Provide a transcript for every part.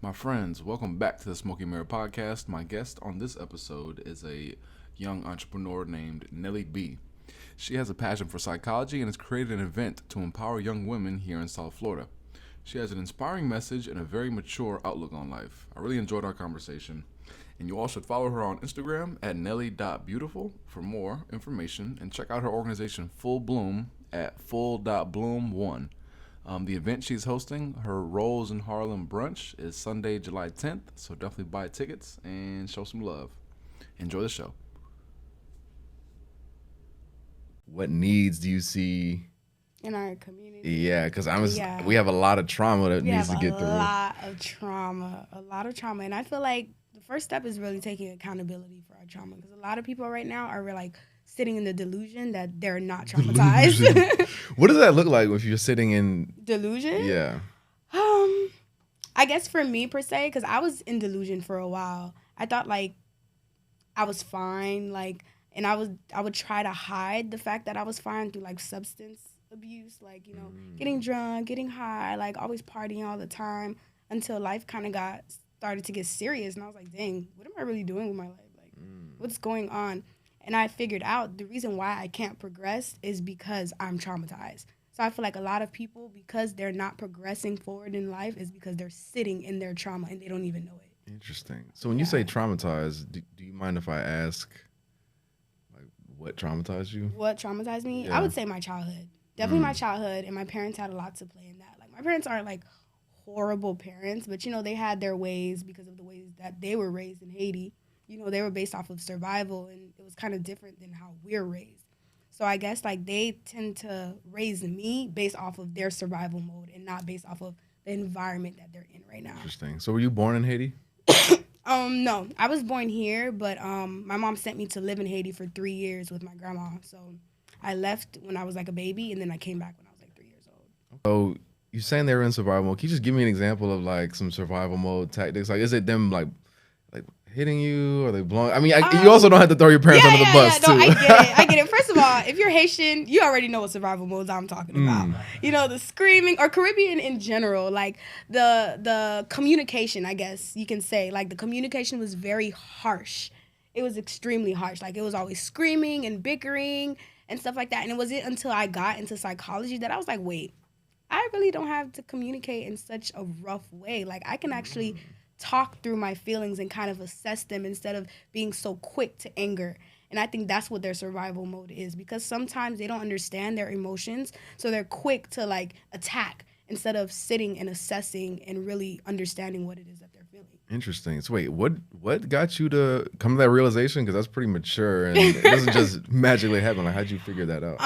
My friends, welcome back to the Smoky Mirror Podcast. My guest on this episode is a young entrepreneur named Nelly B. She has a passion for psychology and has created an event to empower young women here in South Florida. She has an inspiring message and a very mature outlook on life. I really enjoyed our conversation. And you all should follow her on Instagram at nelly.beautiful for more information and check out her organization Full Bloom at full.bloom1. The event she's hosting, her Rolls in Harlem Brunch, is Sunday, July 10th, so definitely buy tickets and show some love. Enjoy the show. What needs do you see in our community? Yeah, because we have a lot of trauma that needs to get through. A lot of trauma, and I feel like the first step is really taking accountability for our trauma, because a lot of people right now are like sitting in the delusion that they're not traumatized. What does that look like if you're sitting in delusion? Yeah. I guess for me per se, because I was in delusion for a while. I thought like I was fine, and I would try to hide the fact that I was fine through like substance abuse, like, getting drunk, getting high, like always partying all the time, until life kind of started to get serious, and I was like, dang, what am I really doing with my life? Like, what's going on? And I figured out the reason why I can't progress is because I'm traumatized. So I feel like a lot of people, because they're not progressing forward in life, is because they're sitting in their trauma and they don't even know it. Interesting. So when you say traumatized, do you mind if I ask, like, what traumatized you? What traumatized me? Yeah. I would say my childhood. Definitely my childhood, and my parents had a lot to play in that. Like, my parents aren't, like, horrible parents, but, they had their ways because of the ways that they were raised in Haiti. They were based off of survival, and it was kind of different than how we're raised. So I guess, like, they tend to raise me based off of their survival mode and not based off of the environment that they're in right now. Interesting. So were you born in Haiti? No. I was born here, but my mom sent me to live in Haiti for 3 years with my grandma. So I left when I was, like, a baby, and then I came back when I was, like, 3 years old. So you're saying they were in survival mode. Can you just give me an example of, like, some survival mode tactics? Like, is it them, like hitting you, or they blowing? I mean, you also don't have to throw your parents under the bus, too. I get it. First of all, if you're Haitian, you already know what survival modes I'm talking about. The screaming, or Caribbean in general, like the communication, I guess you can say. Like, the communication was very harsh. It was extremely harsh. Like, it was always screaming and bickering and stuff like that. And it wasn't until I got into psychology that I was like, wait, I really don't have to communicate in such a rough way. Like, I can actually talk through my feelings and kind of assess them instead of being so quick to anger. And I think that's what their survival mode is, because sometimes they don't understand their emotions, so they're quick to, like, attack instead of sitting and assessing and really understanding what it is that they're feeling. Interesting. So wait, what got you to come to that realization? Because that's pretty mature, and it doesn't just magically happen. Like, how'd you figure that out?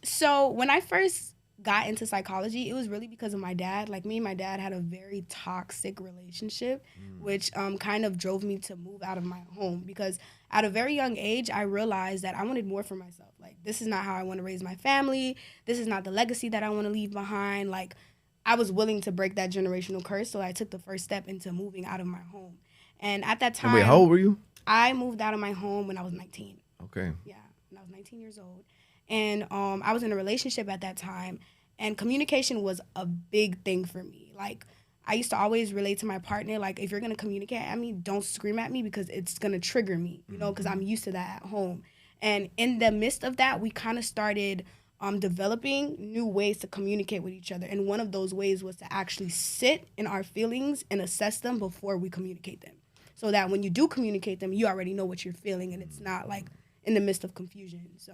So when I first got into psychology, it was really because of my dad. Like, me and my dad had a very toxic relationship, which kind of drove me to move out of my home, because at a very young age, I realized that I wanted more for myself. Like, this is not how I want to raise my family. This is not the legacy that I want to leave behind. Like, I was willing to break that generational curse, so I took the first step into moving out of my home. And at that time... And wait, how old were you? I moved out of my home when I was 19. Okay. Yeah, when I was 19 years old. And I was in a relationship at that time, and communication was a big thing for me. Like, I used to always relate to my partner, like, if you're going to communicate at me, don't scream at me, because it's going to trigger me, because I'm used to that at home. And in the midst of that, we kind of started developing new ways to communicate with each other. And one of those ways was to actually sit in our feelings and assess them before we communicate them, so that when you do communicate them, you already know what you're feeling, and it's not, like, in the midst of confusion. So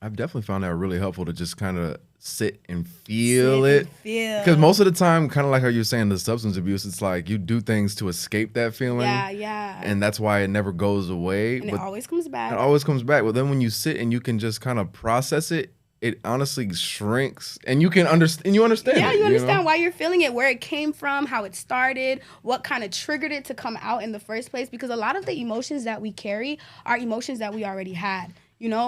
I've definitely found that really helpful to just kind of sit and feel it. Because most of the time, kind of like how you're saying, the substance abuse, it's like you do things to escape that feeling. Yeah. And that's why it never goes away. And it always comes back. It always comes back. But then when you sit and you can just kind of process it, it honestly shrinks, and you can understand. You understand. Yeah, you understand why you're feeling it, where it came from, how it started, what kind of triggered it to come out in the first place. Because a lot of the emotions that we carry are emotions that we already had.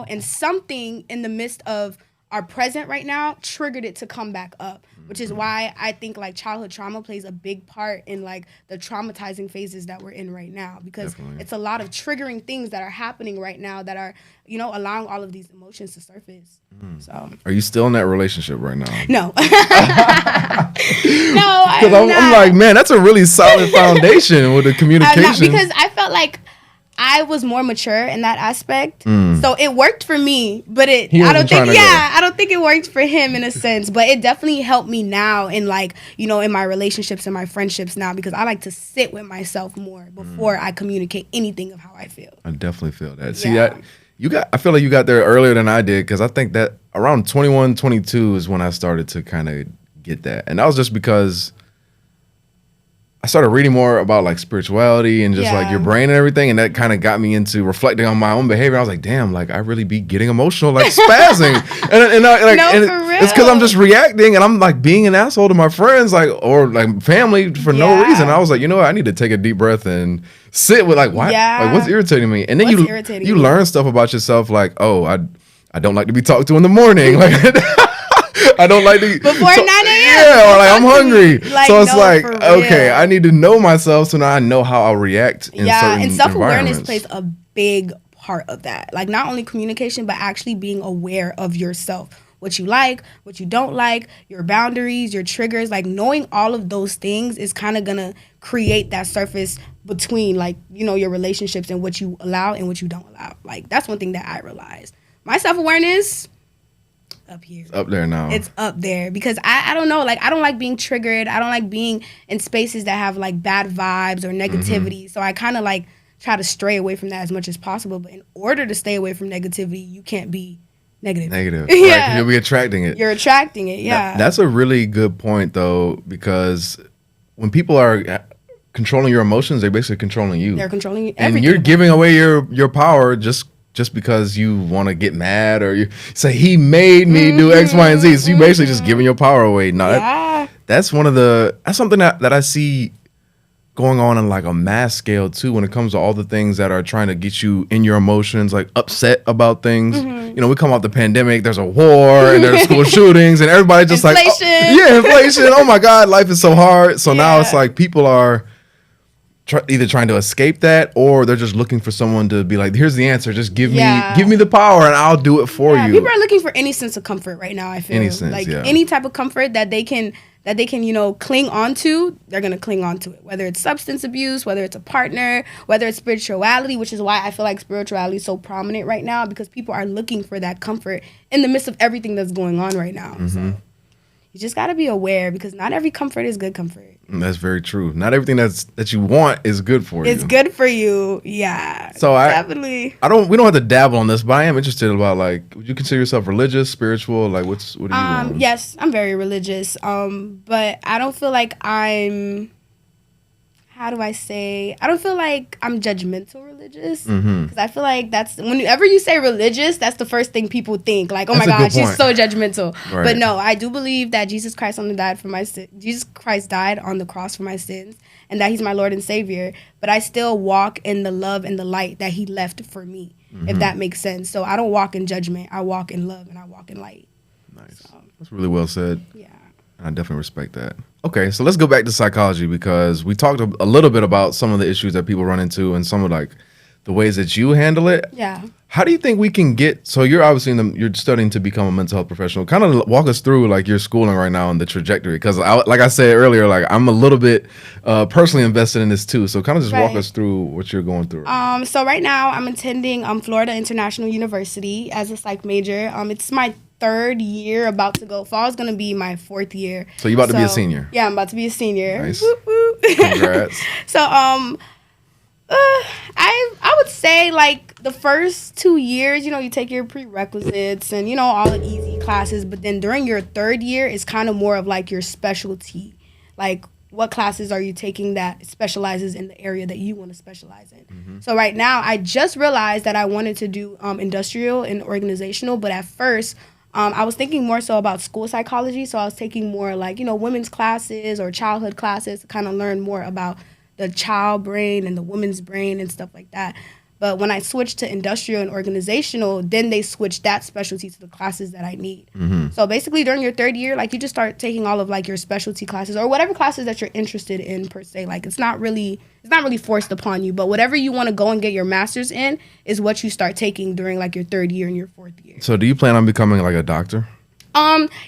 And something in the midst of our present right now triggered it to come back up. which is why I think like childhood trauma plays a big part in like the traumatizing phases that we're in right now, because it's a lot of triggering things that are happening right now that are, you know, allowing all of these emotions to surface. So, are you still in that relationship right now? No. No, I'm like, man, that's a really solid foundation with the communication. Because I felt like I was more mature in that aspect, so it worked for me. But I don't think it worked for him in a sense. But it definitely helped me now in like, you know, in my relationships and my friendships now, because I like to sit with myself more before I communicate anything of how I feel. I definitely feel that. See that I feel like you got there earlier than I did, because I think that around 21, 22 is when I started to kind of get that, and that was just because I started reading more about like spirituality and just like your brain and everything, and that kind of got me into reflecting on my own behavior. I was like, damn, like I really be getting emotional, like spazzing, it's because I'm just reacting, and I'm like being an asshole to my friends, like, or like family for no reason. I was like, you know what, I need to take a deep breath and sit with like, why, like what's irritating me, and then you learn stuff about yourself, like, oh, I don't like to be talked to in the morning, like. I don't like to before 9 a.m. Yeah, or like I'm hungry. Like, so it's like, okay, I need to know myself so now I know how I'll react in certain and self-awareness plays a big part of that. Like not only communication, but actually being aware of yourself. What you like, what you don't like, your boundaries, your triggers. Like knowing all of those things is kind of going to create that surface between like, you know, your relationships and what you allow and what you don't allow. Like that's one thing that I realized. My self-awareness, up here. It's up there now. It's up there because I don't know, like I don't like being triggered. I don't like being in spaces that have like bad vibes or negativity. So I kind of like try to stray away from that as much as possible. But in order to stay away from negativity, you can't be negative. Right? You'll be attracting it. You're attracting it. Yeah. That's a really good point though, because when people are controlling your emotions, they're basically controlling you. They're controlling everything. And you're giving away your power just because you want to get mad or you say he made me do X, Y, and Z. So you basically just giving your power away. No, that's something that I see going on like a mass scale too, when it comes to all the things that are trying to get you in your emotions, like upset about things. You know, we come off the pandemic, there's a war and there's school shootings and everybody just inflation. Inflation. Oh my God, life is so hard. So now it's like people are either trying to escape that, or they're just looking for someone to be like, here's the answer, just give me the power and I'll do it for you. People are looking for any sense of comfort right now, I feel. Any type of comfort that they can, you know, cling on to, they're going to cling on to it. Whether it's substance abuse, whether it's a partner, whether it's spirituality, which is why I feel like spirituality is so prominent right now, because people are looking for that comfort in the midst of everything that's going on right now. So you just got to be aware, because not every comfort is good comfort. That's very true. Not everything that you want is good for you. It's good for you. Yeah. So definitely. We don't have to dabble on this, but I am interested about, like, would you consider yourself religious, spiritual? Like, what do you want? Yes, I'm very religious. But I don't feel like I'm, how do I say? I don't feel like I'm judgmental religious, because I feel like that's, whenever you say religious, that's the first thing people think. Like, oh my God, she's so judgmental. Right. But no, I do believe that Jesus Christ died on the cross for my sins, and that he's my Lord and Savior. But I still walk in the love and the light that he left for me, if that makes sense. So I don't walk in judgment. I walk in love and I walk in light. Nice. So, that's really well said. Yeah. I definitely respect that. Okay, so let's go back to psychology, because we talked a little bit about some of the issues that people run into and some of like the ways that you handle it. Yeah. How do you think we can so you're obviously you're studying to become a mental health professional. Kind of walk us through like your schooling right now and the trajectory, because like I said earlier, like I'm a little bit personally invested in this too. So kind of just walk us through what you're going through. So right now I'm attending Florida International University as a psych major. It's my 3rd year, about to go. Fall's gonna be my 4th year. So you're about to be a senior. Yeah, I'm about to be a senior. Nice. Whoop, whoop. Congrats. So I would say like the first 2 years, you know, you take your prerequisites and, you know, all the easy classes, but then during your 3rd year is kind of more of like your specialty. Like, what classes are you taking that specializes in the area that you want to specialize in? So right now, I just realized that I wanted to do industrial and organizational, but at first, I was thinking more so about school psychology. So I was taking more like, you know, women's classes or childhood classes to kind of learn more about the child brain and the woman's brain and stuff like that. But when I switched to industrial and organizational, then they switched that specialty to the classes that I need. So basically during your third year, like you just start taking all of like your specialty classes or whatever classes that you're interested in per se. Like it's not really forced upon you, but whatever you want to go and get your master's in is what you start taking during like your third year and your fourth year. So do you plan on becoming like a doctor?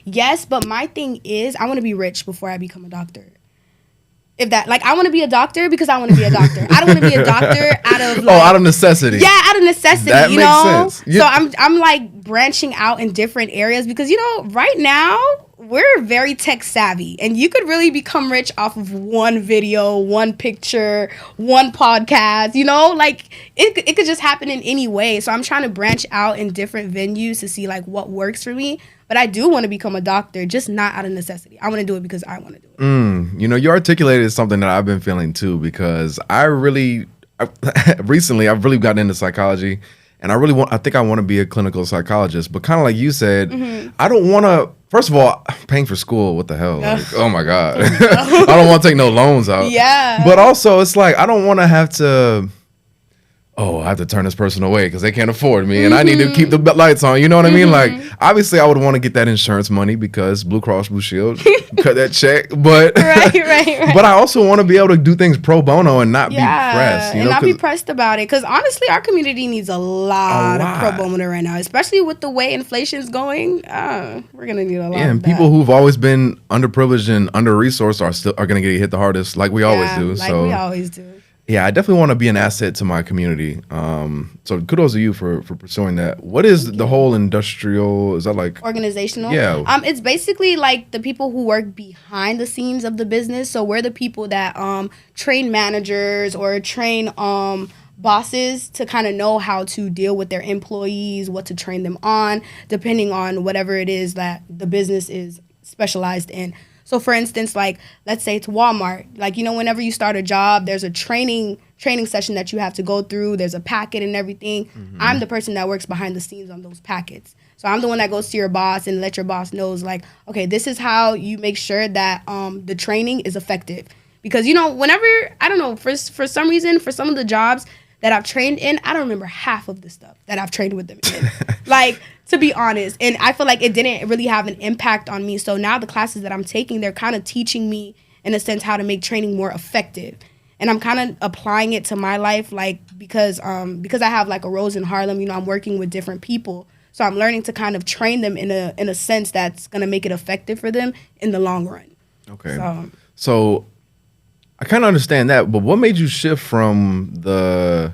Yes, but my thing is I want to be rich before I become a doctor. If that, like, I want to be a doctor because I want to be a doctor. I don't want to be a doctor out of like, out of necessity. Yeah, out of necessity. That you makes know. sense. Yeah. So I'm like branching out in different areas because right now we're very tech savvy, and you could really become rich off of one video, one picture, one podcast. Like it could just happen in any way. So I'm trying to branch out in different venues to see like what works for me. But I do want to become a doctor, just not out of necessity. I want to do it because I want to do it. You articulated something that I've been feeling too, because recently I've really gotten into psychology, and I think I want to be a clinical psychologist. But kind of like you said, I don't want to. First of all, paying for school, what the hell? Like, oh my God, I don't want to take no loans out. Yeah. But also, it's like I don't want to have to. Oh, I have to turn this person away because they can't afford me, and I need to keep the lights on. You know what I mean? Like, obviously, I would want to get that insurance money because Blue Cross Blue Shield cut that check. But right. But I also want to be able to do things pro bono and not be pressed. And not be pressed about it. Because honestly, our community needs a lot of pro bono right now, especially with the way inflation's going. We're gonna need a lot. Yeah, and people who've always been underprivileged and under resourced are gonna get hit the hardest, like we always do. We always do. Yeah, I definitely want to be an asset to my community. So kudos to you for pursuing that. What is the whole industrial? Is that like organizational? Yeah. It's basically like the people who work behind the scenes of the business. So we're the people that train managers or train bosses to kind of know how to deal with their employees, what to train them on, depending on whatever it is that the business is specialized in. So, for instance, like, let's say it's Walmart. Like, whenever you start a job, there's a training session that you have to go through. There's a packet and everything. I'm the person that works behind the scenes on those packets. So I'm the one that goes to your boss and let your boss knows, like, okay, this is how you make sure that the training is effective. Because, whenever, I don't know, for some reason, for some of the jobs that I've trained in, I don't remember half of the stuff that I've trained with them in. Like, to be honest. And I feel like it didn't really have an impact on me. So now the classes that I'm taking, they're kind of teaching me, in a sense, how to make training more effective. And I'm kind of applying it to my life, like, because I have, like, a Rose in Harlem, I'm working with different people. So I'm learning to kind of train them in a sense that's going to make it effective for them in the long run. Okay. So I kind of understand that, but what made you shift from the,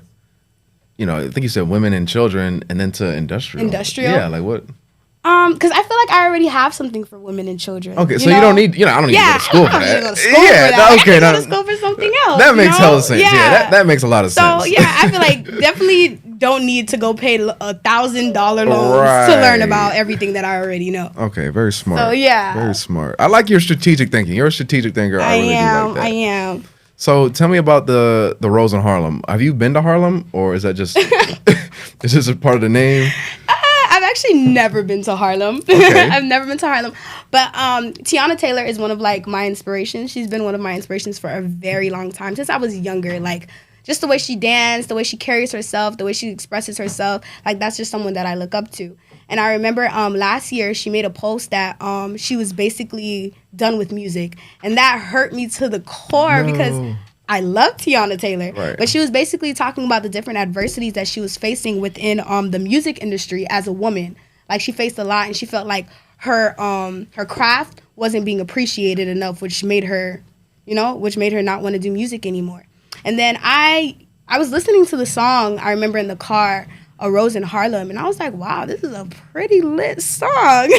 I think you said women and children, and then to industrial? Industrial? Yeah, like what? Because I feel like I already have something for women and children. Okay, so you don't need, I don't need to go to school for that. I can go to school for something else. That makes hella sense. Yeah, that makes a lot of sense. So, yeah, I feel like definitely don't need to go pay $1,000 loans to learn about everything that I already know. Okay, very smart. So, yeah. Very smart. I like your strategic thinking. You're a strategic thinker. I really do like that. I am. So tell me about the Rose in Harlem. Have you been to Harlem, or is that just is this a part of the name? I've actually never been to Harlem. Okay. I've never been to Harlem. But Tiana Taylor is one of, like, my inspirations. She's been one of my inspirations for a very long time, since I was younger. Like, just the way she danced, the way she carries herself, the way she expresses herself. Like, that's just someone that I look up to. And I remember last year she made a post that she was basically done with music. And that hurt me to the core because I love Tiana Taylor. Right. But she was basically talking about the different adversities that she was facing within the music industry as a woman. Like, she faced a lot, and she felt like her craft wasn't being appreciated enough, which made her not want to do music anymore. And then I was listening to the song, I remember in the car, A Rose in Harlem, and I was like, wow, this is a pretty lit song.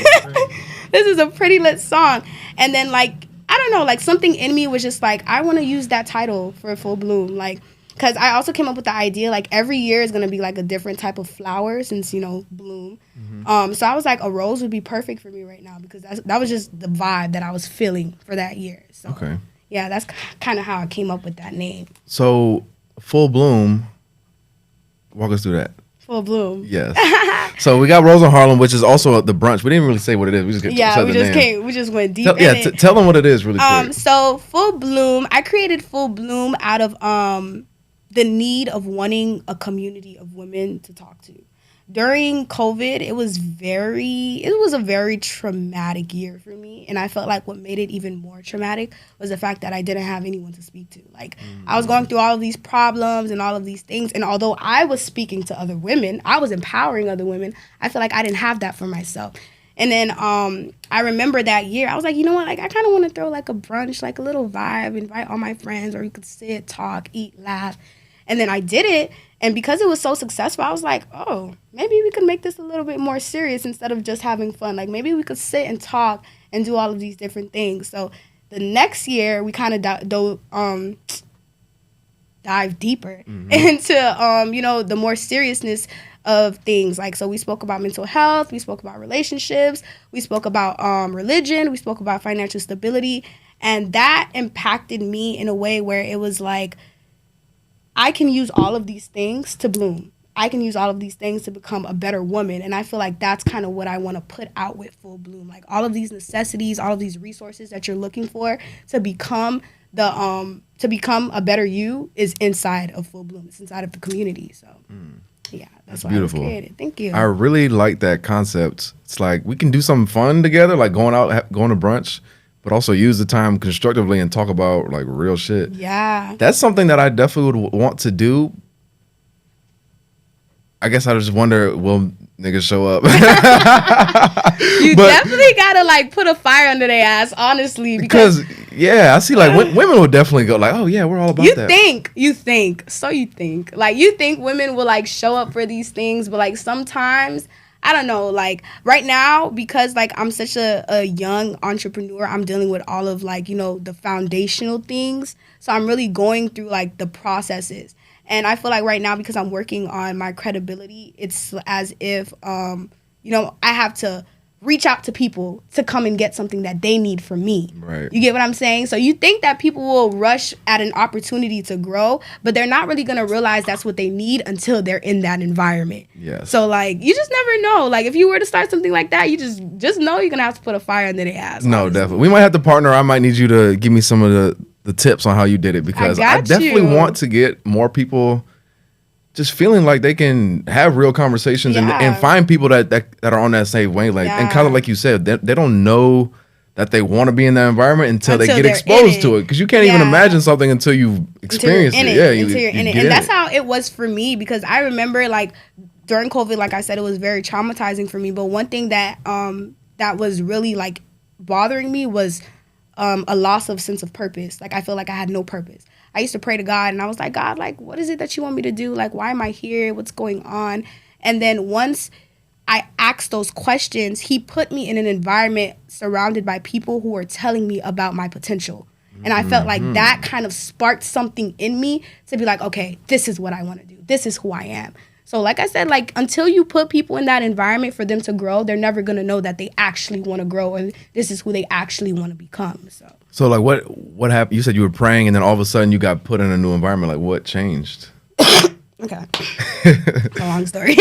This is a pretty lit song. And then, like, I don't know, like, something in me was just like, I want to use that title for Full Bloom. Like, because I also came up with the idea, like, every year is going to be, like, a different type of flower since, bloom. So I was like, a rose would be perfect for me right now because that was just the vibe that I was feeling for that year. So, okay. Yeah, that's kind of how I came up with that name. So, Full Bloom, walk us through that. Full Bloom. Yes. So we got Rose in Harlem, which is also the brunch. We didn't really say what it is. We just we just went deep in it. Tell them what it is really quick. So Full Bloom, I created Full Bloom out of the need of wanting a community of women to talk to. During COVID, it was a very traumatic year for me. And I felt like what made it even more traumatic was the fact that I didn't have anyone to speak to. Like, I was going through all of these problems and all of these things. And although I was speaking to other women, I was empowering other women, I feel like I didn't have that for myself. And then I remember that year, I was like, you know what? Like, I kind of want to throw like a brunch, like a little vibe, invite all my friends, or we could sit, talk, eat, laugh. And then I did it. And because it was so successful, I was like, oh, maybe we could make this a little bit more serious instead of just having fun. Like, maybe we could sit and talk and do all of these different things. So the next year, we kind of dive deeper into, the more seriousness of things. Like, so we spoke about mental health, we spoke about relationships, we spoke about religion, we spoke about financial stability. And that impacted me in a way where it was like, I can use all of these things to bloom. I can use all of these things to become a better woman. And I feel like that's kind of what I want to put out with Full Bloom. Like, all of these necessities, all of these resources that you're looking for to become a better you is inside of Full Bloom. It's inside of the community. So, yeah, that's why beautiful. I was created. Thank you. I really like that concept. It's like we can do something fun together, like going to brunch, but also use the time constructively and talk about like real shit. Yeah. That's something that I definitely would want to do. I guess I just wonder, will niggas show up? You definitely gotta like put a fire under their ass, honestly. Because yeah, I see like women will definitely go like, oh yeah, we're all about that. You think. Like, you think women will like show up for these things, but like sometimes, I don't know, like right now, because like I'm such a young entrepreneur, I'm dealing with all of like, the foundational things. So I'm really going through like the processes. And I feel like right now, because I'm working on my credibility, it's as if, I have to reach out to people to come and get something that they need from me. Right. You get what I'm saying? So you think that people will rush at an opportunity to grow, but they're not really going to realize that's what they need until they're in that environment. Yes. So like, you just never know. Like, if you were to start something like that, you just know you're going to have to put a fire under their ass. No, honestly. definitely. We might have to partner. I might need you to give me some of the tips on how you did it, because I definitely want to get more people just feeling like they can have real conversations and find people that are on that same wavelength. And kind of like you said, they don't know that they want to be in that environment until they get exposed to it. Because you can't even imagine something until you've experienced it. Yeah, until you're in it. And that's how it was for me, because I remember like during COVID, like I said, it was very traumatizing for me. But one thing that that was really like bothering me was a loss of sense of purpose. Like, I feel like I had no purpose. I used to pray to God, and I was like, God, like, what is it that you want me to do? Like, why am I here? What's going on? And then once I asked those questions, he put me in an environment surrounded by people who were telling me about my potential. And I felt like that kind of sparked something in me to be like, okay, this is what I want to do. This is who I am. So like I said, like, until you put people in that environment for them to grow, they're never going to know that they actually want to grow and this is who they actually want to become. So like what happened? You said you were praying and then all of a sudden you got put in a new environment. Like, what changed? Okay. It's a long story.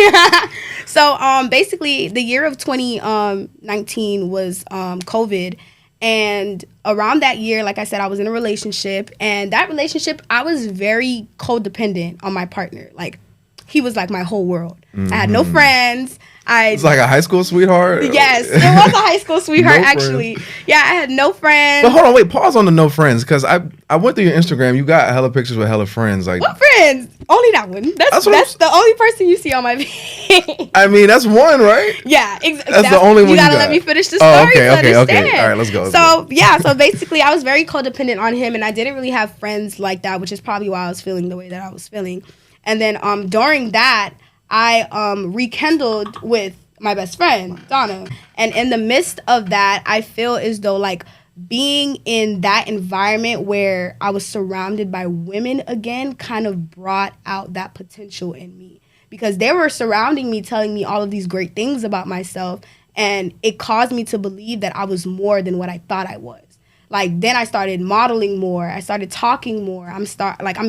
So basically the year of 2019 was COVID. And around that year, like I said, I was in a relationship. And that relationship, I was very codependent on my partner. Like, he was like my whole world. I had no friends. It's like a high school sweetheart? Yes, it was a high school sweetheart, actually. Yeah, I had no friends. But hold on, wait, pause on the no friends, because I went through your Instagram. You got hella pictures with hella friends. Like, what friends? Only that one. That's the only person you see on my page. I mean, that's one, right? Yeah, exactly. That's the only one you got. You gotta let me finish the story to understand. Okay. All right, let's go. So basically, I was very codependent on him, and I didn't really have friends like that, which is probably why I was feeling the way that I was feeling. And then during that, I rekindled with my best friend, Donna. And in the midst of that, I feel as though like being in that environment where I was surrounded by women again kind of brought out that potential in me. Because they were surrounding me, telling me all of these great things about myself. And it caused me to believe that I was more than what I thought I was. Like, then I started modeling more. I started talking more. I'm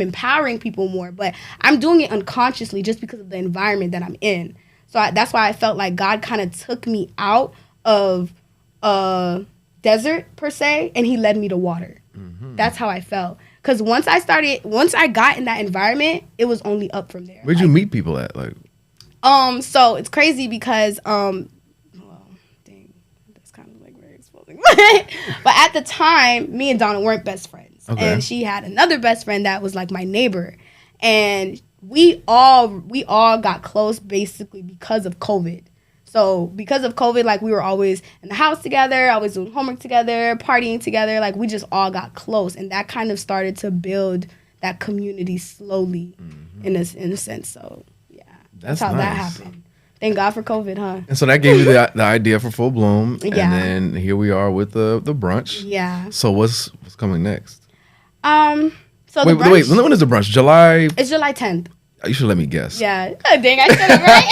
empowering people more. But I'm doing it unconsciously just because of the environment that I'm in. So that's why I felt like God kind of took me out of a desert, per se, and he led me to water. That's how I felt. Because once I got in that environment, it was only up from there. Where'd you meet people at? Like, so it's crazy because, well, dang, that's kind of like very exposing. But at the time, me and Donna weren't best friends. Okay. And she had another best friend that was like my neighbor. And we all got close basically because of COVID. So because of COVID, like we were always in the house together, always doing homework together, partying together. Like we just all got close, and that kind of started to build that community slowly, in a sense. So yeah, that's how that happened. Thank God for COVID, huh? And so that gave you the idea for Full Bloom, Yeah. and then here we are with the brunch. Yeah. So what's coming next? So Wait, the brunch, wait. When is the brunch? July? it's July 10th. You should let me guess. Yeah. Oh, dang, I said it right.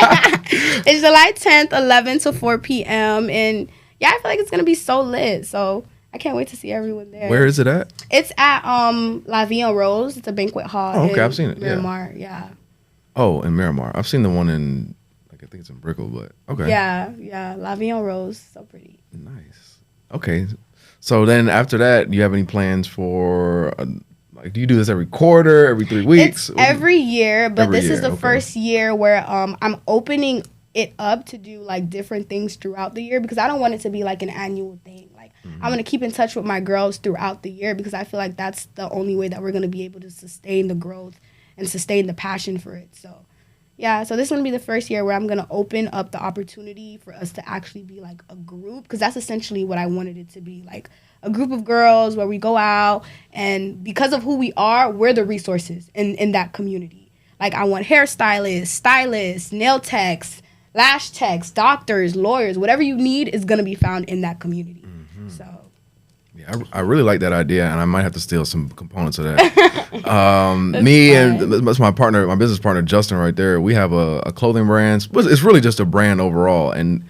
It's July 10th, 11 to 4 p.m. And yeah, I feel like it's going to be so lit. So I can't wait to see everyone there. Where is it at? It's at La Vie en Rose. It's a banquet hall. Oh, okay. in I've seen it. Yeah. Miramar. Yeah. Oh, in Miramar. I've seen the one in, like, I think it's in Brickell, but okay. Yeah. La Vie en Rose. So pretty. Nice. Okay. So then after that, do you have any plans for, like, do you do this every quarter, every 3 weeks? It's every year, but Every this is year, the okay. first year where I'm opening it up to do like different things throughout the year, because I don't want it to be like an annual thing. Like I'm going to keep in touch with my girls throughout the year, because I feel like that's the only way that we're going to be able to sustain the growth and sustain the passion for it. So yeah, so this is going to be the first year where I'm going to open up the opportunity for us to actually be like a group, because that's essentially what I wanted it to be, like a group of girls where we go out, and because of who we are, we're the resources in that community. Like I want hairstylists, stylists, nail techs, lash techs, doctors, lawyers, whatever you need is going to be found in that community. So Yeah, I really like that idea, and I might have to steal some components of that. Me and that's my partner, my business partner, Justin, right there. We have a clothing brand. It's really just a brand overall, and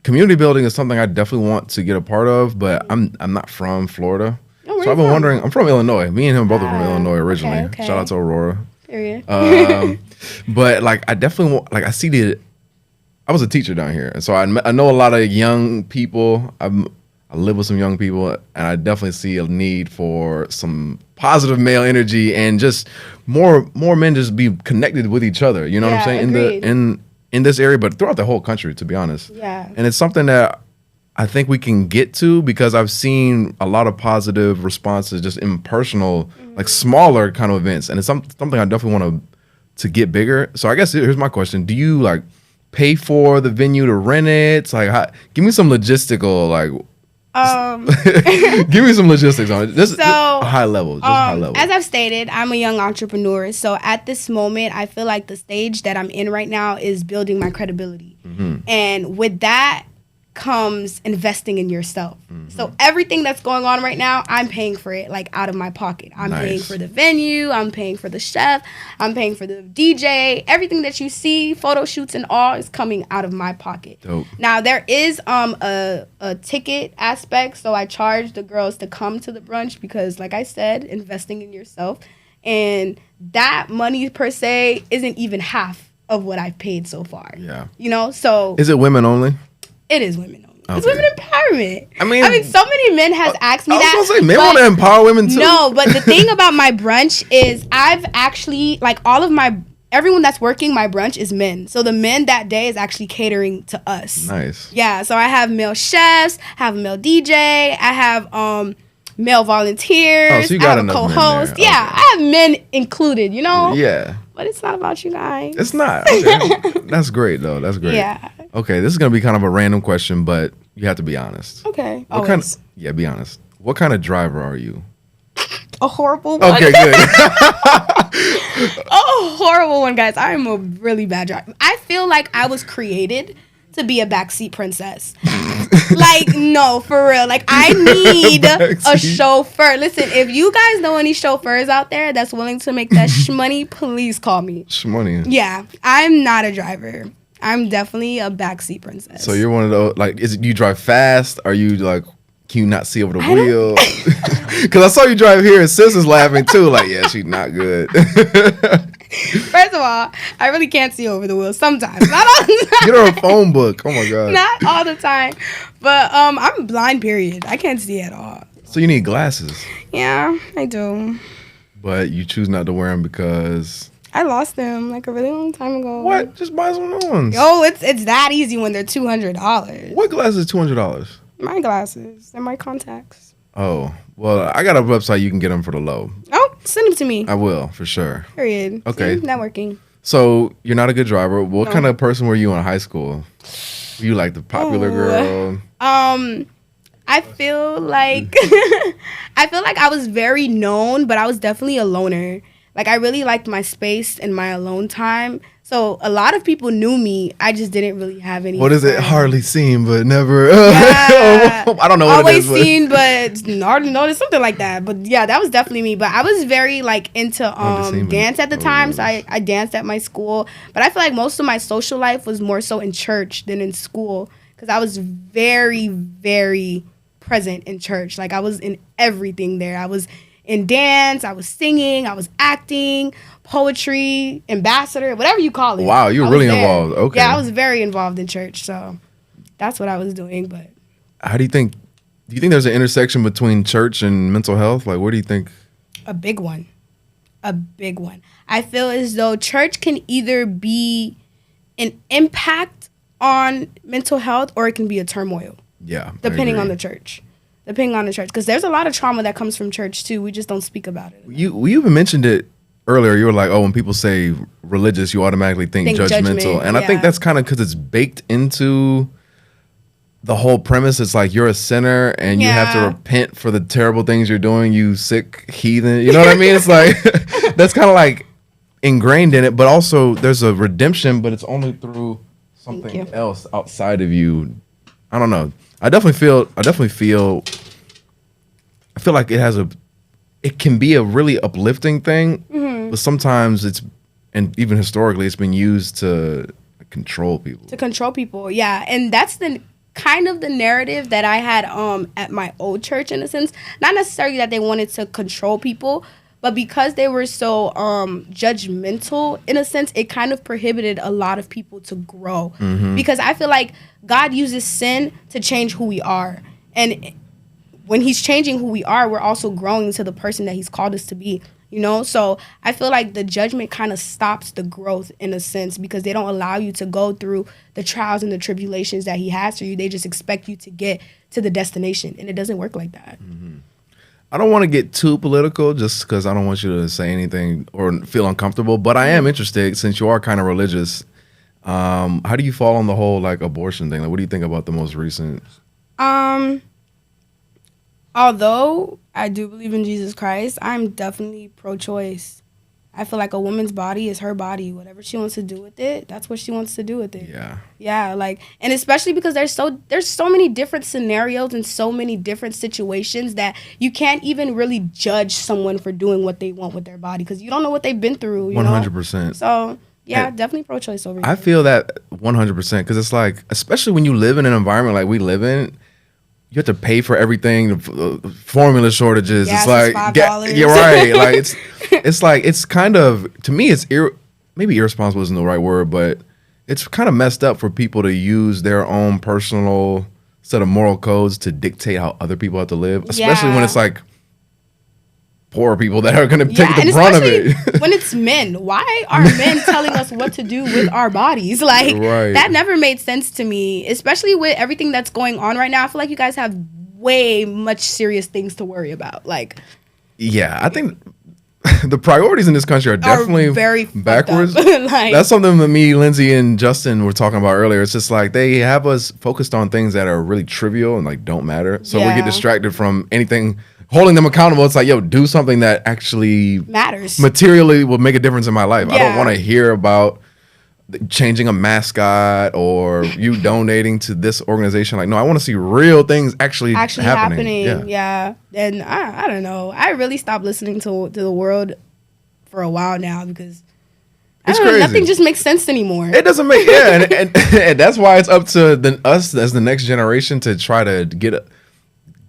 community building is something I definitely want to get a part of. But I'm not from Florida, where so you I've been from? wondering. I'm from Illinois. Me and him both are from Illinois originally. okay. Shout out to Aurora. period. But like, I definitely want, like, I see I was a teacher down here, and so I know a lot of young people. I live with some young people, and I definitely see a need for some positive male energy and just more men just be connected with each other. You know what I'm saying? Agreed. In this area, but throughout the whole country, to be honest. Yeah. And it's something that I think we can get to, because I've seen a lot of positive responses just in personal, like smaller kind of events, and it's something I definitely want to get bigger. So I guess here's my question: do you like pay for the venue to rent it? It's like, give me some logistical, like. Give me some logistics on it. Just high level. High level. As I've stated, I'm a young entrepreneur. So at this moment, I feel like the stage that I'm in right now is building my credibility. And with that comes investing in yourself. So everything that's going on right now, I'm paying for it, like out of my pocket. I'm paying for the venue, I'm paying for the chef, I'm paying for the DJ. Everything that you see, photo shoots and all, is coming out of my pocket. Dope. Now there is a ticket aspect, so I charge the girls to come to the brunch, because like I said, investing in yourself, and that money per se isn't even half of what I've paid so far. Yeah. You know, so Is it women only? it is women only. It's Okay. women empowerment. I mean, so many men has asked me I was that. gonna say, men but want to empower women too. No, but the thing about my brunch is I've actually, like, everyone that's working my brunch is men. So the men that day is actually catering to us. Nice. Yeah, so I have male chefs, I have a male DJ, I have male volunteers, Oh, so you I got have a enough men co-host. there. Yeah, Okay. I have men included, you know? Yeah. But it's not about you guys. It's not. Okay. That's great, though. That's great. Yeah. Okay, this is gonna be kind of a random question, but you have to be honest. Okay. What kind? Yeah, be honest. What kind of driver are you? A horrible one. Okay, good. A horrible one, guys. I am a really bad driver. I feel like I was created to be a backseat princess. Like, no, for real. Like, I need a Backseat. chauffeur. Listen, if you guys know any chauffeurs out there that's willing to make that shmoney, please call me. Shmoney. Yeah, I'm not a driver. I'm definitely a backseat princess. So you're one of those, like, you drive fast? Are you like, can you not see over the wheel? Because I saw you drive here and sis is laughing too. Like, yeah, she's not good. First of all, I really can't see over the wheel sometimes. Not all the time. Get her a phone book. Oh my god. Not all the time. But I'm blind, period. I can't see at all. So you need glasses. Yeah, I do. But you choose not to wear them because I lost them like a really long time ago. what? Just buy some new ones. Yo, it's that easy when they're $200. What glasses? $200. My glasses. They're my contacts. Oh, well, I got a website you can get them for the low. Oh, send them to me. I will for sure. Period. Okay. See? Networking. So you're not a good driver. What No. kind of person were you in high school? Were you like the popular girl? I feel like I was very known, but I was definitely a loner. Like I really liked my space and my alone time. So a lot of people knew me. I just didn't really have any. What is it? friends. Hardly seen, but never. Yeah. I don't know what Always it is. seen, but hardly noticed, something like that. But yeah, that was definitely me. But I was very like into Hardly seen, dance at the but time, so always. I danced at my school. But I feel like most of my social life was more so in church than in school because I was very, very present in church. Like I was in everything there. I was in dance, I was singing, I was acting, poetry, ambassador, whatever you call it. Wow, you were I was really there. involved. Okay. Yeah, I was very involved in church. So that's what I was doing. But How do you think there's an intersection between church and mental health? Like, where do you think? a big one. A big one. I feel as though church can either be an impact on mental health or it can be a turmoil, Yeah. depending I on agree. the church. Depending on the church. Because there's a lot of trauma that comes from church, too. We just don't speak about it. You even mentioned it earlier. You were like, oh, when people say religious, you automatically think judgmental. Judgment, And I think yeah. that's kind of because it's baked into the whole premise. It's like you're a sinner and you have to Yeah. repent for the terrible things you're doing, you sick heathen. You know what I mean? It's like, that's kind of like ingrained in it. But also there's a redemption, but it's only through something you. else outside of you. I don't know. I definitely feel like it can be a really uplifting thing, but sometimes and even historically, it's been used to control people. To control people, yeah. And that's the kind of the narrative that I had at my old church, in a sense. Not necessarily that they wanted to control people, but because they were so judgmental, in a sense, it kind of prohibited a lot of people to grow. Because I feel like God uses sin to change who we are. And when he's changing who we are, we're also growing into the person that he's called us to be. You know, so I feel like the judgment kind of stops the growth in a sense because they don't allow you to go through the trials and the tribulations that he has for you. They just expect you to get to the destination, and it doesn't work like that. I don't want to get too political just because I don't want you to say anything or feel uncomfortable, but I am interested since you are kind of religious. How do you fall on the whole like abortion thing? Like, what do you think about the most recent? Although I do believe in Jesus Christ, I'm definitely pro-choice. I feel like a woman's body is her body. Whatever she wants to do with it, that's what she wants to do with it. Yeah. Yeah, like, and especially because there's so many different scenarios and so many different situations that you can't even really judge someone for doing what they want with their body because you don't know what they've been through. 100%. So yeah, And definitely pro-choice over here. I feel that 100% because it's like, especially when you live in an environment like we live in, you have to pay for everything. The formula shortages. Gas it's like is $5. You're right. Like it's like it's kind of to me it's maybe irresponsible isn't the right word, but it's kind of messed up for people to use their own personal set of moral codes to dictate how other people have to live, especially when Yeah. it's like poor people that are going to take Yeah, the and brunt of especially it. when it's men. Why are men telling us what to do with our bodies? Like, Right. that never made sense to me, especially with everything that's going on right now. I feel like you guys have way much serious things to worry about. Like, Yeah, I think the priorities in this country are definitely very fucked backwards. up. Like, That's something that me, Lindsay, and Justin were talking about earlier. It's just like they have us focused on things that are really trivial and like don't matter. So we Yeah. get distracted from anything holding them accountable. It's like, yo, do something that actually matters. materially will make a difference in my life. I don't Yeah. want to hear about changing a mascot or you donating to this organization. Like, no, I want to see real things actually happening. Yeah. And I don't know. I really stopped listening to the world for a while now because I It's don't know, crazy. nothing just makes sense anymore. It doesn't make and that's why it's up to us as the next generation to try to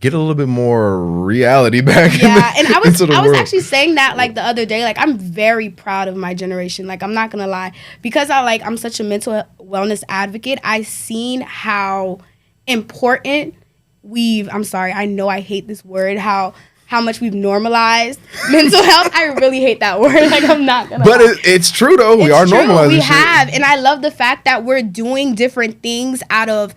get a little bit more reality back. Yeah, and I was world. actually saying that like the other day. Like, I'm very proud of my generation. Like, I'm not gonna lie, because I'm such a mental wellness advocate. I've seen how important I'm sorry, I know I hate this word. How how much we've normalized mental health. I really hate that word. Like, I'm not gonna. But it's true though. We are normalizing. We shit. have, and I love the fact that we're doing different things out of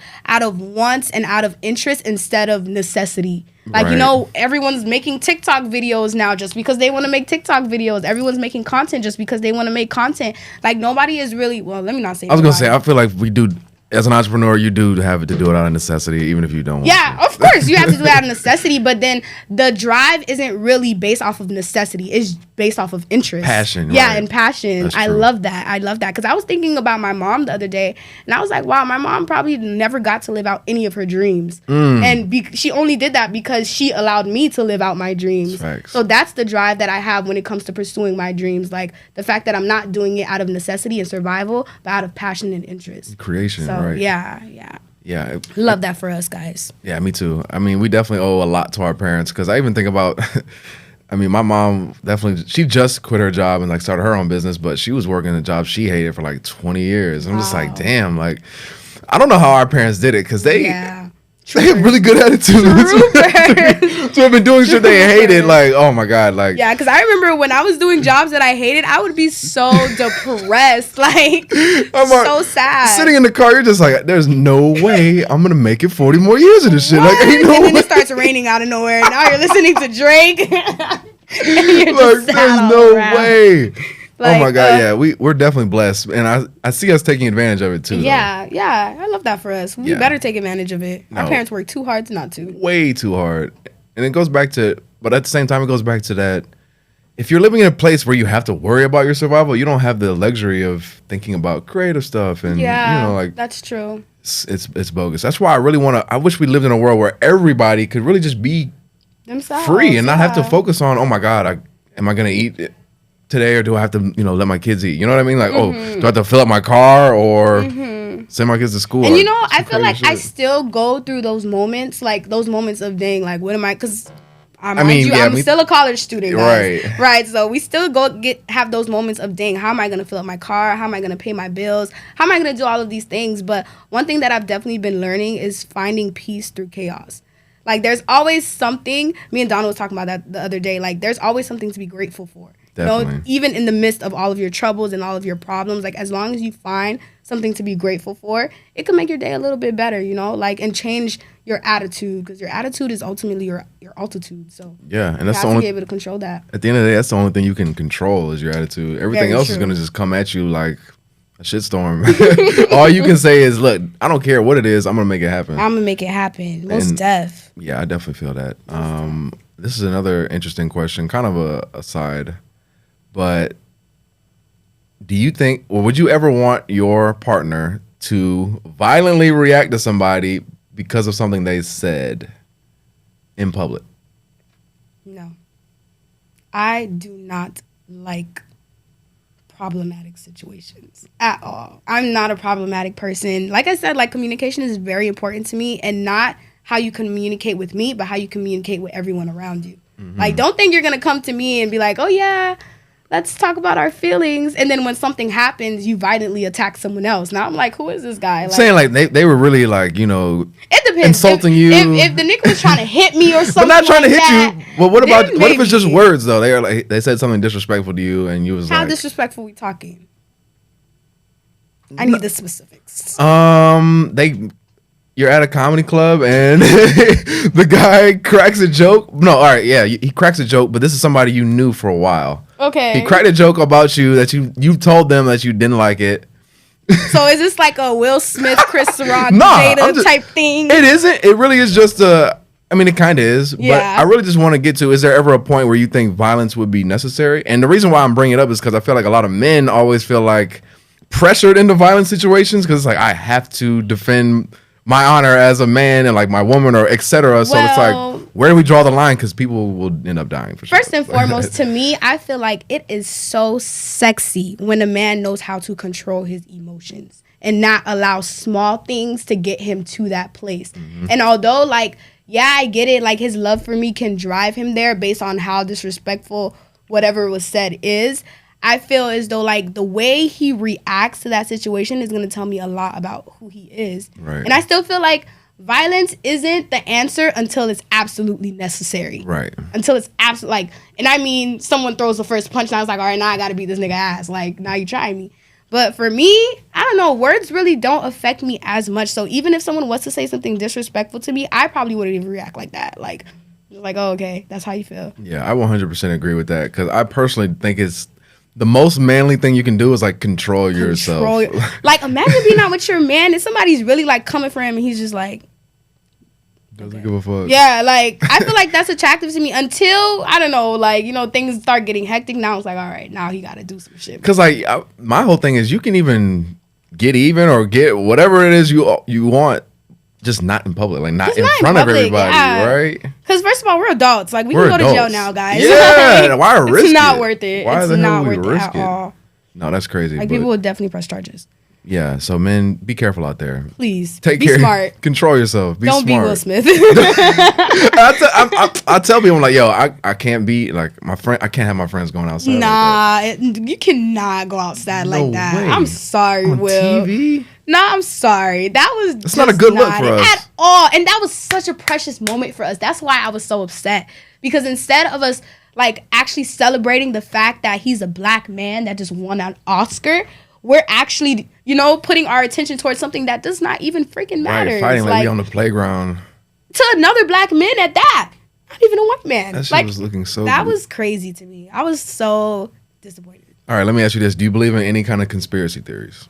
wants and out of interest instead of necessity. Like, you Right. know, everyone's making TikTok videos now just because they want to make TikTok videos. Everyone's making content just because they want to make content. Like, nobody is really, well, let me not say I was gonna nobody. say, I feel like we do, as an entrepreneur, you do have to do it out of necessity, even if you don't. Yeah, want of course, you have to do it out of necessity, but then the drive isn't really based off of necessity. It's based off of interest. Passion, Yeah, right. and passion. That's I true. love that. I love that. Because I was thinking about my mom the other day, and I was like, wow, my mom probably never got to live out any of her dreams. And she only did that because she allowed me to live out my dreams. Facts. So that's the drive that I have when it comes to pursuing my dreams. Like, the fact that I'm not doing it out of necessity and survival, but out of passion and interest. Creation, So, right? yeah. Yeah. Love that for us, guys. Yeah, me too. I mean, we definitely owe a lot to our parents because I even think about, I mean, my mom definitely, she just quit her job and like started her own business, but she was working a job she hated for like 20 years. I'm just like, damn, like, I don't know how our parents did it because they have really good attitudes to have been doing shit they hated. Like, oh my God. Like, Yeah, because I remember when I was doing jobs that I hated, I would be so depressed. Like, so sad. Sitting in the car, you're just like, there's no way I'm going to make it 40 more years of this shit. Like, ain't no and then way. it starts raining out of nowhere. Now you're listening to Drake. And you're Like, just sad there's all no around. way. Like, oh my God, yeah, we're definitely blessed, and I see us taking advantage of it too. Yeah, I love that for us. We Yeah. better take advantage of it. Our No. parents work too hard not to. Way too hard, and it goes back to, but at the same time, it goes back to that. If you're living in a place where you have to worry about your survival, you don't have the luxury of thinking about creative stuff, and Yeah, you know, like that's true. it's bogus. That's why I really want to. I wish we lived in a world where everybody could really just be Themselves, free and not have to yeah. focus on, oh my God, am I gonna eat it today, or do I have to, let my kids eat? You know what I mean? Like, oh, do I have to fill up my car or send my kids to school? And or you know, I some feel like crazy I shit? still go through those moments, like those moments of dang, like what am I? Because I'm me- still a college student, guys. Right. Right. So we still have those moments of dang, how am I gonna fill up my car? How am I gonna pay my bills? How am I gonna do all of these things? But one thing that I've definitely been learning is finding peace through chaos. Like, there's always something. Me and Donna was talking about that the other day. Like, there's always something to be grateful for. Definitely. You know, even in the midst of all of your troubles and all of your problems, like, as long as you find something to be grateful for, it can make your day a little bit better, you know, like, and change your attitude, because your attitude is ultimately your altitude. So Yeah, and you that's have the to only. be able to control that. At the end of the day, that's the only thing you can control is your attitude. Everything Very else is true. gonna just come at you like a shitstorm. All you can say is, "Look, I don't care what it is. I'm gonna make it happen." I'm gonna make it happen. Most And- deaf. Yeah, I definitely feel that. This is another interesting question, kind of a aside, but do you think, or would you ever want your partner to violently react to somebody because of something they said in public? No. I do not like problematic situations at all. I'm not a problematic person. Like I said, like, communication is very important to me, and not how you communicate with me, but how you communicate with everyone around you. Like, don't think you're going to come to me and be like, oh yeah, let's talk about our feelings. And then when something happens, you violently attack someone else. Now I'm like, who is this guy? Like, Saying like they were really like, it depends. insulting if, you. If the nigga was trying to hit me or but something, not trying to like hit that, you. Well, what about then what if it's just maybe. words though? They are like they said something disrespectful to you, and you was How like, disrespectful we talking? I need the specifics. You're at a comedy club and the guy cracks a joke. No, all right, yeah, he cracks a joke, but this is somebody you knew for a while. Okay. He cracked a joke about you that you told them that you didn't like it. So is this like a Will Smith, Chris Rock, Nah, Jada I'm just- type thing? It isn't. It really is just a. I mean, it kind of is, but Yeah. I really just want to get to, is there ever a point where you think violence would be necessary? And the reason why I'm bringing it up is because I feel like a lot of men always feel like pressured into violent situations because it's like, I have to defend my honor as a man and like my woman or etc. So it's Well- like, where do we draw the line? Because people will end up dying for sure. First and foremost, to me, I feel like it is so sexy when a man knows how to control his emotions and not allow small things to get him to that place. And although, like, yeah, I get it, like, his love for me can drive him there based on how disrespectful whatever was said is, I feel as though, like, the way he reacts to that situation is going to tell me a lot about who he is. Right. And I still feel like violence isn't the answer until it's absolutely necessary. Right. Until it's absolutely and I mean, someone throws the first punch and I was like, all right, now I got to beat this nigga ass. Like, now you try me. But for me, I don't know. Words really don't affect me as much. So even if someone was to say something disrespectful to me, I probably wouldn't even react like that. Like, oh, okay, that's how you feel. Yeah, I 100% agree with that because I personally think it's the most manly thing you can do is like control yourself. Like, imagine being out with your man and somebody's really like coming for him and he's just like, doesn't give a fuck. Yeah, like I feel like that's attractive to me until I don't know, like things start getting hectic. Now it's like, all right, now he got to do some shit. Because like my whole thing is you can even get even or get whatever it is you want, just not in public, like not in front of everybody, right? Because first of all, we're adults. Like we can go to jail now, guys. Yeah, like, why risk it? It's not worth it. Why it's not worth it at all. No, that's crazy. Like people would definitely press charges. Yeah, so men, be careful out there. Please, take be care. Smart. Control yourself. Don't be Will Smith. I tell people, I'm like, yo, I can't be like my friend. I can't have my friends going outside. Nah, you cannot go outside like that. Way. I'm sorry, on Will. TV? Nah, I'm sorry. It's not a good look for us at all. And that was such a precious moment for us. That's why I was so upset because instead of us like actually celebrating the fact that he's a black man that just won an Oscar, we're actually, putting our attention towards something that does not even freaking matter. Right, fighting like we on the playground. To another black man at that. Not even a white man. That shit was looking so That good. was crazy to me. I was so disappointed. All right, let me ask you this. Do you believe in any kind of conspiracy theories?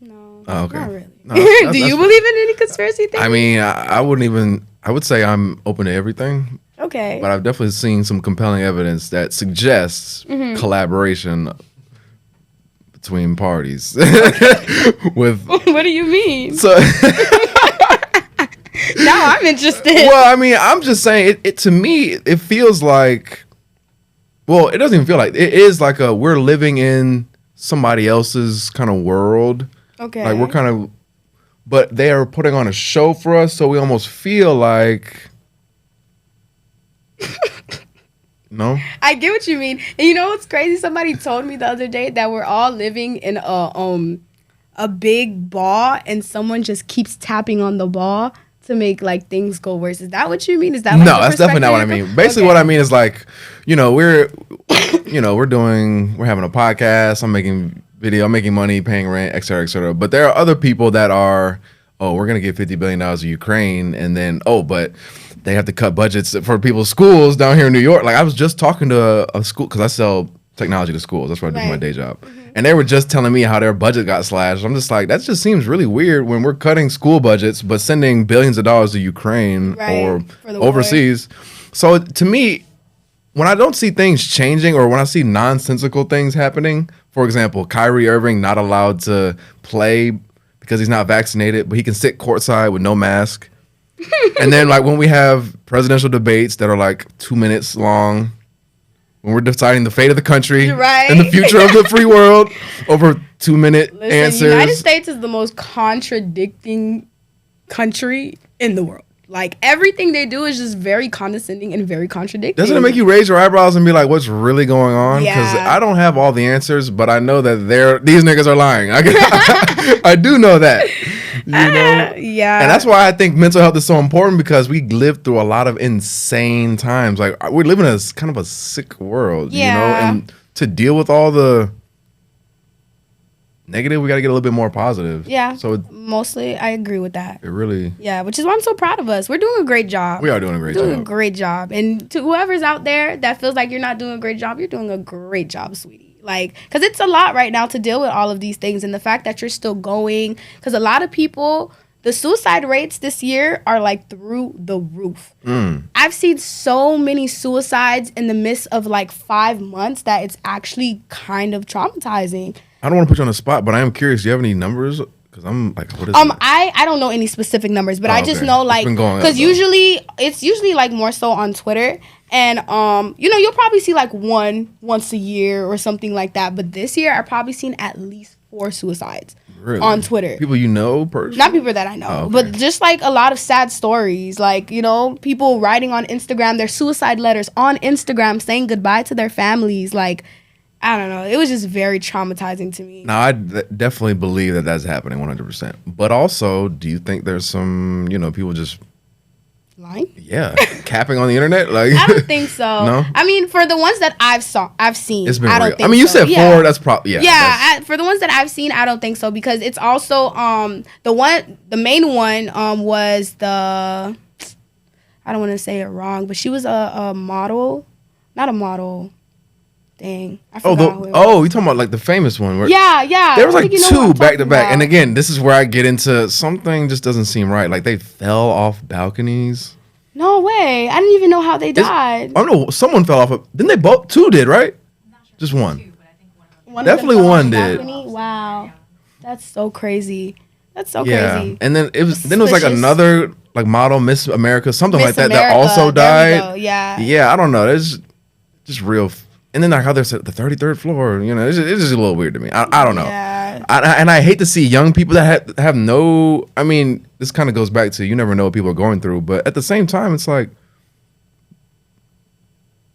No. Oh, okay. Not really. No, Do you believe in any conspiracy theories? I mean, I wouldn't even, I would say I'm open to everything. Okay. But I've definitely seen some compelling evidence that suggests collaboration between parties. With what do you mean? So now I'm interested. Well, I mean, I'm just saying it to me, it feels like, well, it doesn't even feel like, it is like we're living in somebody else's kind of world. Okay. Like we're kind of, but they are putting on a show for us, so we almost feel like, no? I get what you mean. And you know what's crazy? Somebody told me the other day that we're all living in a big ball and someone just keeps tapping on the ball to make like things go worse. Is that what you mean? Is that like no? That's definitely not what I mean. Basically, what I mean is like, we're having a podcast. I'm making video. I'm making money, paying rent, et cetera, et cetera. But there are other people that are, we're gonna give $50 billion to Ukraine, and then but they have to cut budgets for people's schools down here in New York. Like I was just talking to a school because I sell technology to schools. That's what I do for my day job. Mm-hmm. And they were just telling me how their budget got slashed. I'm just like, that just seems really weird when we're cutting school budgets but sending billions of dollars to Ukraine or overseas. War. So to me, when I don't see things changing or when I see nonsensical things happening, for example, Kyrie Irving not allowed to play because he's not vaccinated, but he can sit courtside with no mask. And then like when we have presidential debates that are like 2 minutes long, when we're deciding the fate of the country and the future of the free world over 2-minute answers. The United States is the most contradicting country in the world. Like everything they do is just very condescending and very contradicting. Doesn't it make you raise your eyebrows and be like, what's really going on? Because I don't have all the answers, but I know that these niggas are lying. I do know that. Yeah. And that's why I think mental health is so important because we live through a lot of insane times. Like we're living in kind of a sick world, and to deal with all the negative, we got to get a little bit more positive. Yeah. So mostly I agree with that. It really. Yeah, which is why I'm so proud of us. We're doing a great job. We are doing a great job. Doing a great job. And to whoever's out there that feels like you're not doing a great job, you're doing a great job, sweetie. Like, because it's a lot right now to deal with all of these things. And the fact that you're still going, because a lot of people, the suicide rates this year are like through the roof. I've seen so many suicides in the midst of like 5 months that it's actually kind of traumatizing. I don't want to put you on the spot, but I am curious. Do you have any numbers? Because I'm like, what is I don't know any specific numbers, but I just know like, because it's usually like more so on Twitter. And, you'll probably see like one once a year or something like that. But this year, I've probably seen at least 4 suicides on Twitter. People you know personally? Not people that I know, but just like a lot of sad stories. Like, people writing on Instagram, their suicide letters on Instagram saying goodbye to their families. Like, I don't know. It was just very traumatizing to me. Now, I definitely believe that that's happening 100%. But also, do you think there's some, people just Lying? Yeah, capping on the internet. Like I don't think so. No, I mean, for the ones that I've seen, it's been I don't real. think I mean, you so. said four. That's probably For the ones that I've seen, I don't think so because it's also the main one was the, I don't want to say it wrong, but she was a model, not a model. Dang, I forgot. You talking about like the famous one? Where yeah. There was like two back to back, and again, this is where I get into something just doesn't seem right. Like they fell off balconies. No way! I didn't even know how they died. I don't know. Someone fell off. Didn't they both? Two did, right? Sure just one. Definitely one did. Wow, that's so crazy. That's so crazy. And then it was like another like model, Miss America, something like that, that also died. Yeah, I don't know. It's just real. And then like how there's the 33rd floor, it's just a little weird to me. I don't know. Yeah. And I hate to see young people that have no. I mean, this kind of goes back to you never know what people are going through, but at the same time, it's like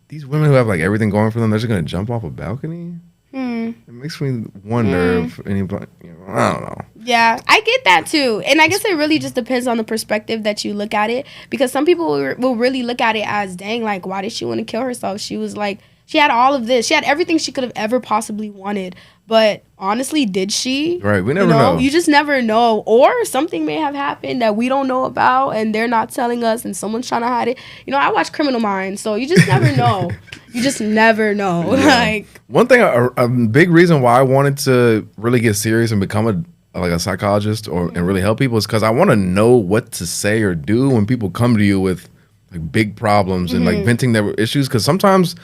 these women who have like everything going for them, they're just gonna jump off a balcony. It makes me wonder if anybody. I don't know. Yeah, I get that too, and I guess it really just depends on the perspective that you look at it. Because some people will really look at it as, dang, like why did she want to kill herself? She was like. She had all of this. She had everything she could have ever possibly wanted. But honestly, did she? Right. We never know. You just never know. Or something may have happened that we don't know about and they're not telling us and someone's trying to hide it. I watch Criminal Minds, so you just never know. You just never know. Yeah. Like one thing, a big reason why I wanted to really get serious and become a psychologist and really help people is because I want to know what to say or do when people come to you with like big problems and like venting their issues. Because sometimes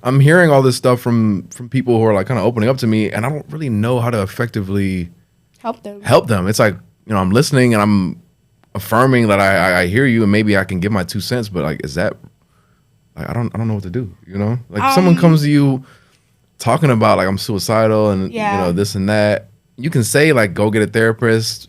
I'm hearing all this stuff from people who are like kind of opening up to me, and I don't really know how to effectively help them. It's like I'm listening and I'm affirming that I hear you, and maybe I can give my 2 cents. But like, is that like I don't know what to do. Like if someone comes to you talking about like I'm suicidal and this and that, you can say like go get a therapist.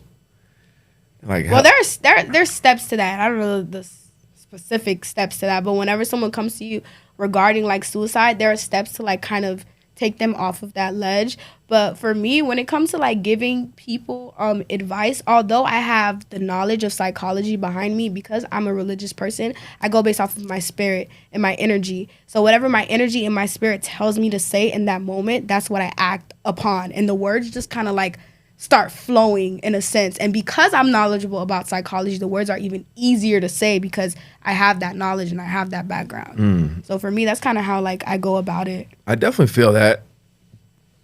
Like there's steps to that. I don't know the specific steps to that, but whenever someone comes to you regarding like suicide, there are steps to like kind of take them off of that ledge. But for me, when it comes to like giving people advice, although I have the knowledge of psychology behind me because I'm a religious person, I go based off of my spirit and my energy. So whatever my energy and my spirit tells me to say in that moment, that's what I act upon. And the words just kind of like start flowing in a sense. And because I'm knowledgeable about psychology, the words are even easier to say because I have that knowledge and I have that background. So for me, that's kind of how like I go about it. I definitely feel that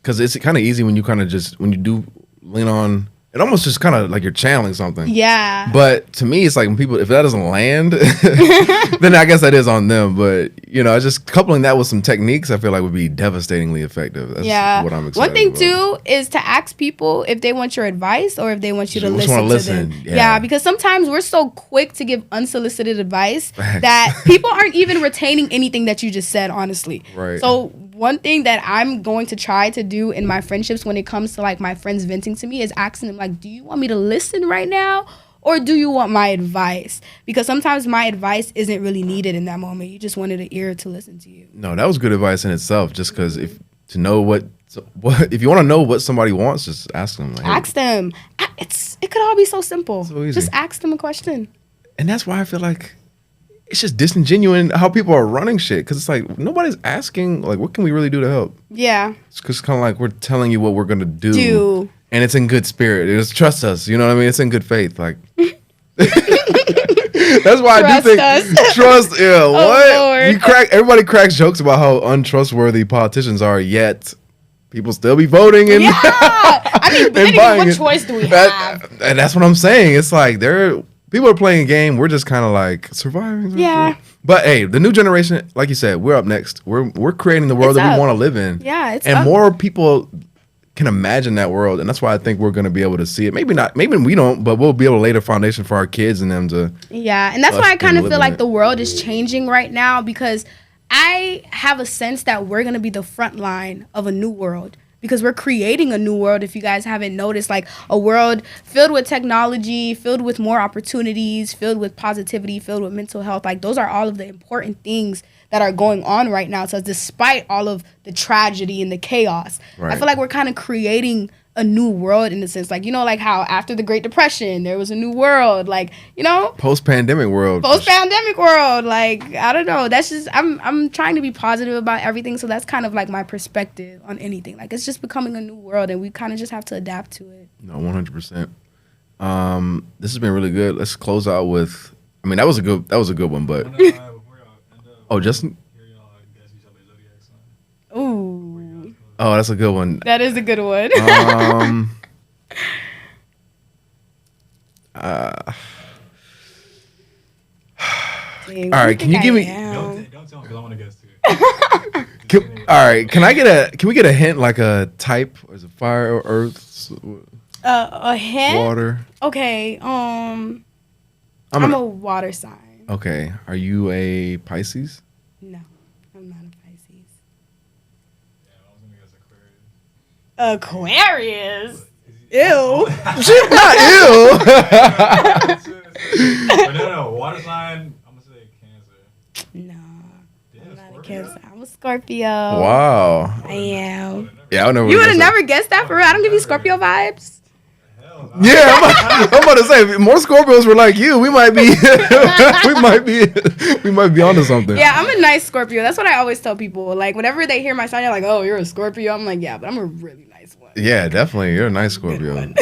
because it's kind of easy when you kind of just, when you do lean on, it almost just kind of like you're channeling something. Yeah. But to me, it's like when people, if that doesn't land, then I guess that is on them. But, just coupling that with some techniques, I feel like would be devastatingly effective. That's what I'm excited One thing, about. too, is to ask people if they want your advice or if they want you to listen to them. Yeah, because sometimes we're so quick to give unsolicited advice that people aren't even retaining anything that you just said, honestly. Right. So one thing that I'm going to try to do in my friendships when it comes to like my friends venting to me is asking them like, do you want me to listen right now or do you want my advice? Because sometimes my advice isn't really needed in that moment. You just wanted an ear to listen to you. No, that was good advice in itself. Just because if you want to know what somebody wants, just ask them. Like, ask them. It could all be so simple. So easy. Just ask them a question. And that's why I feel like it's just disingenuous how people are running shit. Because it's like nobody's asking, like, what can we really do to help? Yeah. It's just kind of like we're telling you what we're going to do. And it's in good spirit. It's trust us. You know what I mean? It's in good faith. Like, that's why I do think trust. Yeah, what? Everybody cracks jokes about how untrustworthy politicians are, yet people still be voting. And I mean, but then what choice do we have? And that's what I'm saying. It's like people are playing a game. We're just kind of like surviving. Yeah. But hey, the new generation, like you said, we're up next. We're creating the world that we want to live in. Yeah, and more people can imagine that world, and that's why I think we're going to be able to see it. Maybe not, maybe we don't, but we'll be able to lay the foundation for our kids and them to. Yeah, and that's why I kind of feel like the world is changing right now because I have a sense that we're going to be the front line of a new world because we're creating a new world, if you guys haven't noticed, like a world filled with technology, filled with more opportunities, filled with positivity, filled with mental health. Like those are all of the important things that are going on right now. So despite all of the tragedy and the chaos, I feel like we're kind of creating a new world in a sense. Like, you know, like how after the Great Depression, there was a new world. Like, you know, post-pandemic world. Post-pandemic world. Like, I don't know. That's just, I'm trying to be positive about everything. So that's kind of like my perspective on anything. Like, it's just becoming a new world, and we kind of just have to adapt to it. No, 100%. This has been really good. Let's close out with, I mean, that was a good one, but Justin. Ooh. Oh, that's a good one. That is a good one. Dang, all right, can you give me? Don't tell me because I want to guess too. All right, can we get a hint, like a type? Or is it fire or earth? A hint. Water. Okay. I'm a water sign. Okay. Are you a Pisces? No, I'm not a Pisces. Yeah, I was gonna guess Aquarius. Ew. Shit, not ew. But no, water sign. I'm gonna say Cancer. No, Yeah, I'm not a Scorpio? Cancer. I'm a Scorpio. Wow. I am. Yeah, I never. You would have never guessed that for real. I don't give you Scorpio vibes. Hell no. Yeah, I'm about to say, if more Scorpios were like you, we might be, we might be onto something. Yeah, I'm a nice Scorpio. That's what I always tell people. Like, whenever they hear my sign, they're like, "Oh, you're a Scorpio." I'm like, "Yeah, but I'm a really nice one." Yeah, definitely. You're a nice Scorpio.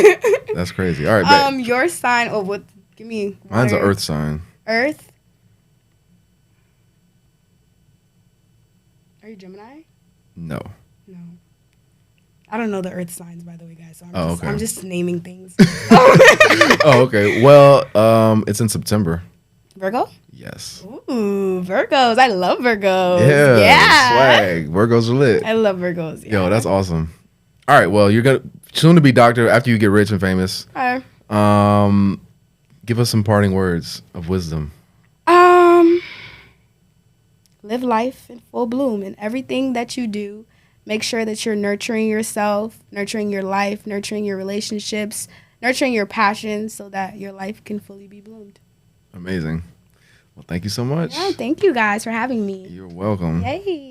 That's crazy. All right, bet. Your sign. Oh, what? Give me. Mine's an water. Earth sign. Earth. Are you Gemini? No. No. I don't know the Earth signs, by the way, guys. So Okay. I'm just naming things. Oh, okay. Well, it's in September. Virgo? Yes. Ooh, Virgos. I love Virgos. Yeah. Yeah. Swag. Virgos are lit. I love Virgos. Yeah. Yo, that's awesome. All right. Well, you're gonna soon to be doctor after you get rich and famous. Okay. Give us some parting words of wisdom. Live life in full bloom in everything that you do. Make sure that you're nurturing yourself, nurturing your life, nurturing your relationships, nurturing your passions so that your life can fully be bloomed. Amazing. Well, thank you so much. Yeah, thank you guys for having me. You're welcome. Yay.